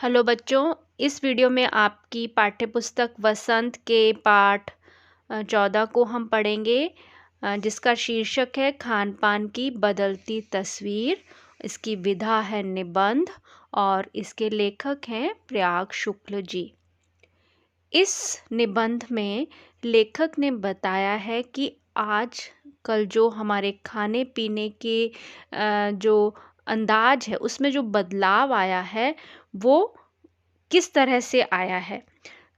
Hello बच्चों, इस video में आपकी पाठ्यपुस्तक वसंत के पाठ 14 को हम पढ़ेंगे, जिसका शीर्षक है खान पान की बदलती तस्वीर। इसकी विधा है निबंध और इसके लेखक हैं प्रयाग शुक्ल जी। इस निबंध में लेखक ने बताया है कि आज कल जो हमारे खाने पीने के जो अंदाज है उसमें जो बदलाव आया है वो किस तरह से आया है।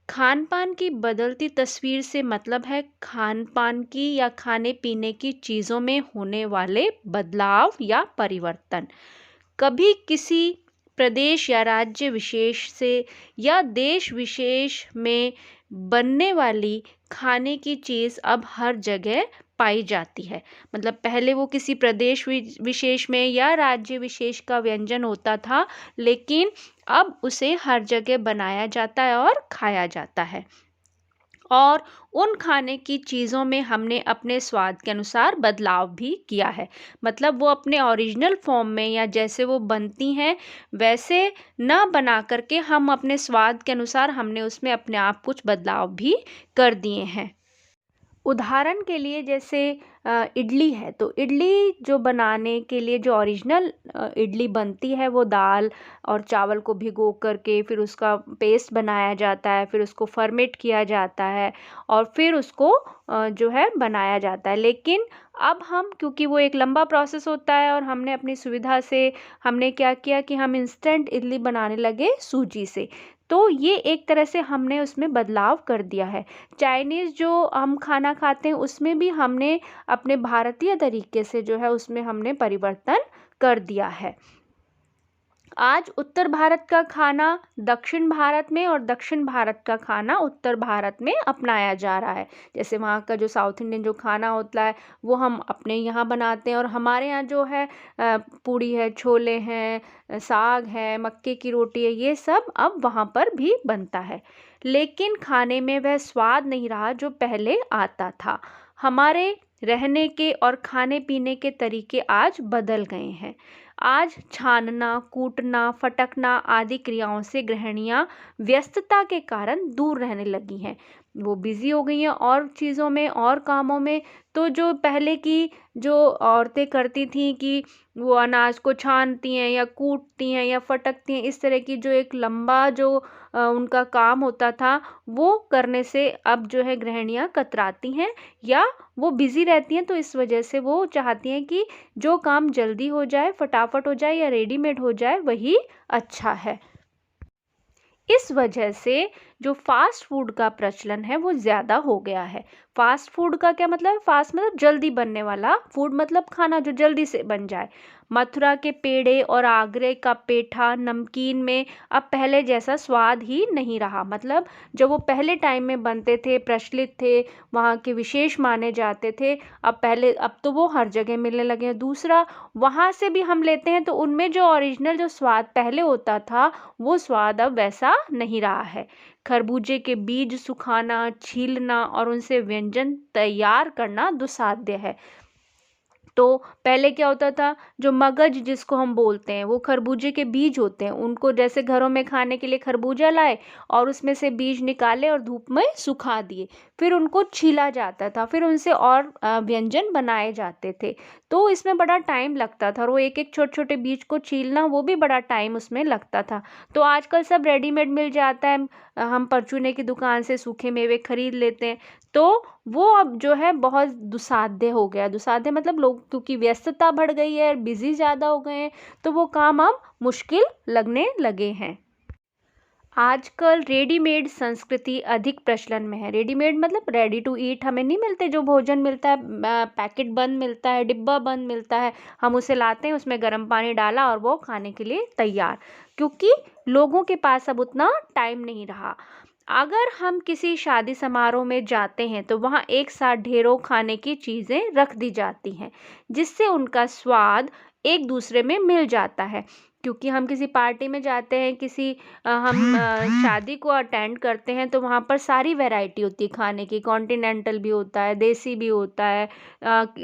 खान पान की बदलती तस्वीर से मतलब है खान पान की या खाने पीने की चीज़ों में होने वाले बदलाव या परिवर्तन। कभी किसी प्रदेश या राज्य विशेष से या देश विशेष में बनने वाली खाने की चीज़ अब हर जगह पाई जाती है। मतलब पहले वो किसी प्रदेश विशेष में या राज्य विशेष का व्यंजन होता था, लेकिन अब उसे हर जगह बनाया जाता है और खाया जाता है। और उन खाने की चीज़ों में हमने अपने स्वाद के अनुसार बदलाव भी किया है। मतलब वो अपने ओरिजिनल फॉर्म में या जैसे वो बनती हैं वैसे ना बना करके हम अपने स्वाद के अनुसार हमने उसमें अपने आप कुछ बदलाव भी कर दिए हैं। उदाहरण के लिए जैसे इडली है, तो इडली जो बनाने के लिए जो ओरिजिनल इडली बनती है वो दाल और चावल को भिगो करके फिर उसका पेस्ट बनाया जाता है, फिर उसको फर्मेट किया जाता है और फिर उसको जो है बनाया जाता है। लेकिन अब हम, क्योंकि वो एक लंबा प्रोसेस होता है और हमने अपनी सुविधा से हमने क्या किया कि हम इंस्टेंट इडली बनाने लगे सूजी से। तो ये एक तरह से हमने उसमें बदलाव कर दिया है। चाइनीज़ जो हम खाना खाते हैं उसमें भी हमने अपने भारतीय तरीके से जो है उसमें हमने परिवर्तन कर दिया है। आज उत्तर भारत का खाना दक्षिण भारत में और दक्षिण भारत का खाना उत्तर भारत में अपनाया जा रहा है। जैसे वहाँ का जो साउथ इंडियन जो खाना होता है वो हम अपने यहाँ बनाते हैं और हमारे यहाँ जो है पूड़ी है, छोले हैं, साग है, मक्के की रोटी है, ये सब अब वहाँ पर भी बनता है। लेकिन खाने में वह स्वाद नहीं रहा जो पहले आता था। हमारे रहने के और खाने पीने के तरीके आज बदल गए हैं। आज छानना, कूटना, फटकना आदि क्रियाओं से गृहिणियां व्यस्तता के कारण दूर रहने लगी हैं। वो बिजी हो गई हैं और चीज़ों में और कामों में। तो जो पहले की जो औरतें करती थीं कि वो अनाज को छानती हैं या कूटती हैं या फटकती हैं, इस तरह की जो एक लंबा जो उनका काम होता था वो करने से अब जो है गृहिणियां कतराती हैं या वो बिजी रहती हैं। तो इस वजह से वो चाहती हैं कि जो काम जल्दी हो जाए, फटाफट हो जाए या रेडीमेड हो जाए वही अच्छा है। इस वजह से जो फास्ट फूड का प्रचलन है वो ज़्यादा हो गया है। फास्ट फूड का क्या मतलब है? फास्ट मतलब जल्दी बनने वाला, फूड मतलब खाना जो जल्दी से बन जाए। मथुरा के पेड़े और आगरे का पेठा नमकीन में अब पहले जैसा स्वाद ही नहीं रहा। मतलब जब वो पहले टाइम में बनते थे, प्रचलित थे, वहाँ के विशेष माने जाते थे, अब तो वो हर जगह मिलने लगे हैं। दूसरा, वहाँ से भी हम लेते हैं तो उनमें जो ओरिजिनल जो स्वाद पहले होता था वो स्वाद अब वैसा नहीं रहा है। खरबूजे के बीज सुखाना, छीलना और उनसे व्यंजन तैयार करना दुस्साध्य है। तो पहले क्या होता था, जो मगज जिसको हम बोलते हैं वो खरबूजे के बीज होते हैं, उनको जैसे घरों में खाने के लिए खरबूजा लाए और उसमें से बीज निकाले और धूप में सुखा दिए, फिर उनको छीला जाता था, फिर उनसे और व्यंजन बनाए जाते थे। तो इसमें बड़ा टाइम लगता था और वो एक एक छोटे छोटे बीज को छीलना वो भी बड़ा टाइम उसमें लगता था। तो आजकल सब रेडीमेड मिल जाता है, हम परचूने की दुकान से सूखे मेवे खरीद लेते हैं। तो वो अब जो है बहुत दुस्साध्य हो गया। दुस्साध्य मतलब लोग क्योंकि व्यस्तता बढ़ गई है, बिजी ज़्यादा हो गए हैं, तो वो काम अब मुश्किल लगने लगे हैं। आजकल रेडीमेड संस्कृति अधिक प्रचलन में है। रेडीमेड मतलब रेडी टू ईट, हमें नहीं मिलते जो भोजन मिलता है, पैकेट बंद मिलता है, डिब्बा बंद मिलता है, हम उसे लाते हैं, उसमें गर्म पानी डाला और वो खाने के लिए तैयार। क्योंकि लोगों के पास अब उतना टाइम नहीं रहा। अगर हम किसी शादी समारोह में जाते हैं तो वहाँ एक साथ ढेरों खाने की चीज़ें रख दी जाती हैं, जिससे उनका स्वाद एक दूसरे में मिल जाता है। क्योंकि हम किसी पार्टी में जाते हैं, किसी शादी को अटेंड करते हैं, तो वहाँ पर सारी वैरायटी होती है खाने की। कॉन्टिनेंटल भी होता है, देसी भी होता है,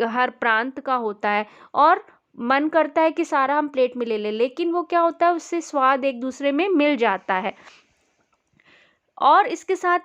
हर प्रांत का होता है और मन करता है कि सारा हम प्लेट में ले लें, लेकिन वो क्या होता है, उससे स्वाद एक दूसरे में मिल जाता है। और इसके साथ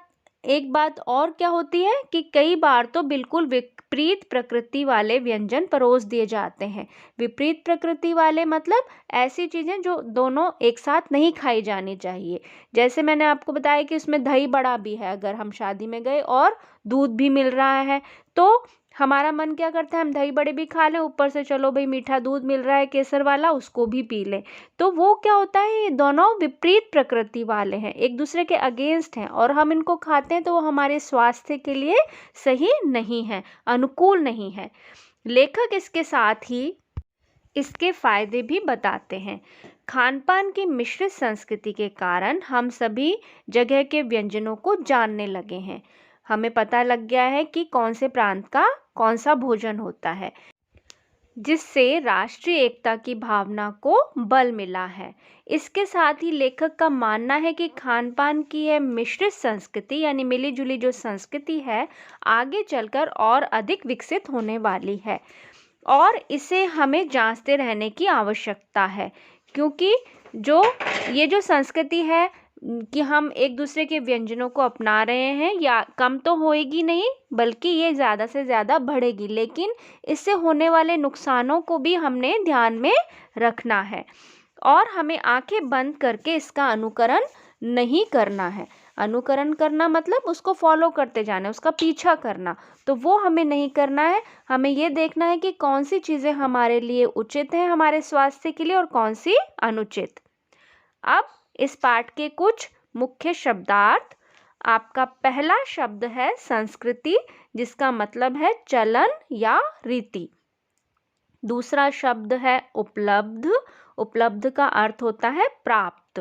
एक बात और क्या होती है कि कई बार तो बिल्कुल विपरीत प्रकृति वाले व्यंजन परोस दिए जाते हैं। विपरीत प्रकृति वाले मतलब ऐसी चीज़ें जो दोनों एक साथ नहीं खाई जानी चाहिए। जैसे मैंने आपको बताया कि उसमें दही बड़ा भी है, अगर हम शादी में गए और दूध भी मिल रहा है तो हमारा मन क्या करता है, हम दही बड़े भी खा लें, ऊपर से चलो भाई मीठा दूध मिल रहा है केसर वाला, उसको भी पी लें। तो वो क्या होता है, ये दोनों विपरीत प्रकृति वाले हैं, एक दूसरे के अगेंस्ट हैं, और हम इनको खाते हैं तो वो हमारे स्वास्थ्य के लिए सही नहीं है, अनुकूल नहीं है। लेखक इसके साथ ही इसके फायदे भी बताते हैं। खान पान की मिश्रित संस्कृति के कारण हम सभी जगह के व्यंजनों को जानने लगे हैं। हमें पता लग गया है कि कौन से प्रांत का कौन सा भोजन होता है, जिससे राष्ट्रीय एकता की भावना को बल मिला है। इसके साथ ही लेखक का मानना है कि खान पान की यह मिश्रित संस्कृति यानी मिली जुली जो संस्कृति है, आगे चलकर और अधिक विकसित होने वाली है और इसे हमें जांचते रहने की आवश्यकता है, क्योंकि ये जो संस्कृति है कि हम एक दूसरे के व्यंजनों को अपना रहे हैं, या कम तो होएगी नहीं बल्कि ये ज़्यादा से ज़्यादा बढ़ेगी, लेकिन इससे होने वाले नुकसानों को भी हमने ध्यान में रखना है और हमें आंखें बंद करके इसका अनुकरण नहीं करना है। अनुकरण करना मतलब उसको फॉलो करते जाना, उसका पीछा करना, तो वो हमें नहीं करना है। हमें ये देखना है कि कौन सी चीज़ें हमारे लिए उचित हैं हमारे स्वास्थ्य के लिए और कौन सी अनुचित। अब इस पाठ के कुछ मुख्य शब्दार्थ। आपका पहला शब्द है संस्कृति, जिसका मतलब है चलन या रीति। दूसरा शब्द है उपलब्ध। उपलब्ध का अर्थ होता है प्राप्त।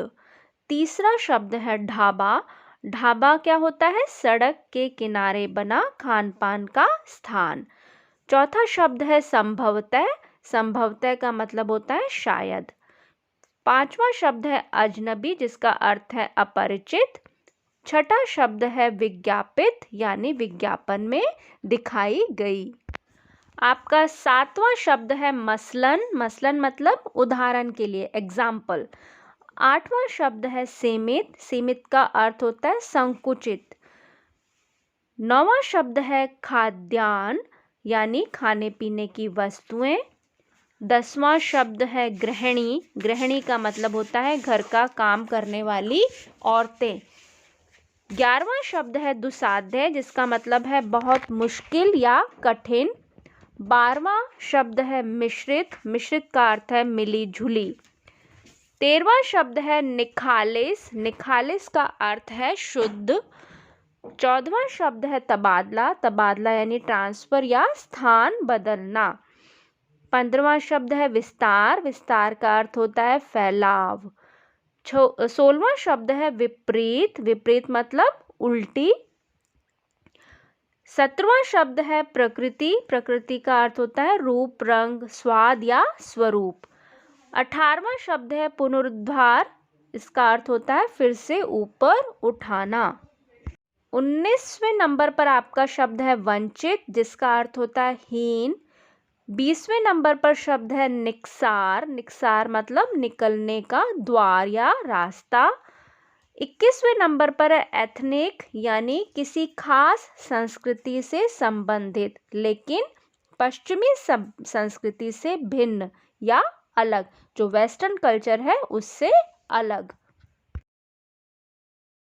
तीसरा शब्द है ढाबा। ढाबा क्या होता है, सड़क के किनारे बना खान पान का स्थान। चौथा शब्द है संभवतः। संभवतः का मतलब होता है शायद। पांचवा शब्द है अजनबी, जिसका अर्थ है अपरिचित। छठा शब्द है विज्ञापित, यानी विज्ञापन में दिखाई गई। आपका सातवां शब्द है मसलन। मसलन मतलब उदाहरण के लिए, एग्जाम्पल। आठवां शब्द है सीमित। सीमित का अर्थ होता है संकुचित। नौवां शब्द है खाद्यान्न, यानी खाने पीने की वस्तुएं। 10वां शब्द है गृहिणी। गृहिणी का मतलब होता है घर का काम करने वाली औरतें। 11वां शब्द है दुसाध्य, जिसका मतलब है बहुत मुश्किल या कठिन। 12वां शब्द है मिश्रित। मिश्रित का अर्थ है मिली जुली। 13वां शब्द है निखालिस। निखालिस का अर्थ है शुद्ध। 14वां शब्द है तबादला। तबादला यानी ट्रांसफर या स्थान बदलना। 15वां शब्द है विस्तार। विस्तार का अर्थ होता है फैलाव। 16वां शब्द है विपरीत। विपरीत मतलब उल्टी। 17वां शब्द है प्रकृति। प्रकृति का अर्थ होता है रूप, रंग, स्वाद या स्वरूप। 18वां शब्द है पुनरुद्धार। इसका अर्थ होता है फिर से ऊपर उठाना। 19वें नंबर पर आपका शब्द है वंचित, जिसका अर्थ होता है हीन। 20वें नंबर पर शब्द है निक्सार। निक्सार मतलब निकलने का द्वार या रास्ता। 21वें नंबर पर है एथनिक, यानी किसी खास संस्कृति से संबंधित लेकिन पश्चिमी संस्कृति से भिन्न या अलग, जो वेस्टर्न कल्चर है उससे अलग।